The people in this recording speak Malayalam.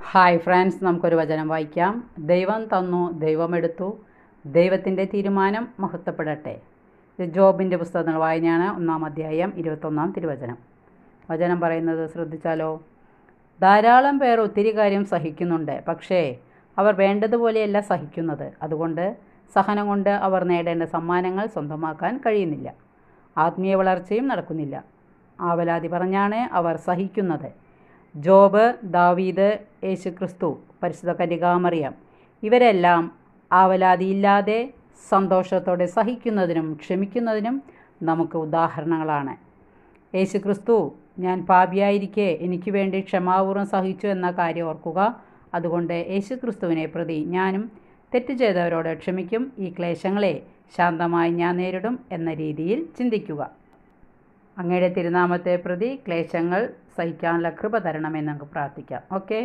ഹായ് ഫ്രണ്ട്സ്, നമുക്കൊരു വചനം വായിക്കാം. ദൈവം തന്നു, ദൈവമെടുത്തു, ദൈവത്തിൻ്റെ തീരുമാനം മഹത്വപ്പെടട്ടെ. ഇത് ജോബിൻ്റെ പുസ്തകങ്ങൾ വായനയാണ്. 1-ാം അധ്യായം 21-ാം തിരുവചനം. വചനം പറയുന്നത് ശ്രദ്ധിച്ചാലോ. ധാരാളം പേർ ഒത്തിരി കാര്യം സഹിക്കുന്നുണ്ട്, പക്ഷേ അവർ വേണ്ടതുപോലെയല്ല സഹിക്കുന്നത്. അതുകൊണ്ട് സഹനം കൊണ്ട് അവർ നേടേണ്ട സമ്മാനങ്ങൾ സ്വന്തമാക്കാൻ കഴിയുന്നില്ല. ആത്മീയ വളർച്ചയും നടക്കുന്നില്ല. ആവലാതി പറഞ്ഞാണ് അവർ സഹിക്കുന്നത്. ജോബ്, ദാവീദ്, യേശുക്രിസ്തു, പരിശുദ്ധ കന്യകാമറിയം ഇവരെല്ലാം ആവലാതിയില്ലാതെ സന്തോഷത്തോടെ സഹിക്കുന്നതിനും ക്ഷമിക്കുന്നതിനും നമുക്ക് ഉദാഹരണങ്ങളാണ്. യേശുക്രിസ്തു ഞാൻ പാപിയായിരിക്കെ എനിക്ക് വേണ്ടി ക്ഷമാപൂർവ്വം സഹിച്ചു എന്ന കാര്യം ഓർക്കുക. അതുകൊണ്ട് യേശുക്രിസ്തുവിനെ പ്രതി ഞാനും തെറ്റ് ചെയ്തവരോട് ക്ഷമിക്കും. ഈ ക്ലേശങ്ങളെ ശാന്തമായി ഞാൻ നേരിടും എന്ന രീതിയിൽ ചിന്തിക്കുക. അങ്ങയുടെ തിരുനാമത്തെ പ്രതി ക്ലേശങ്ങൾ സഹിക്കാനുള്ള കൃപ തരണമെന്ന് നമുക്ക് പ്രാർത്ഥിക്കാം. ഓക്കെ.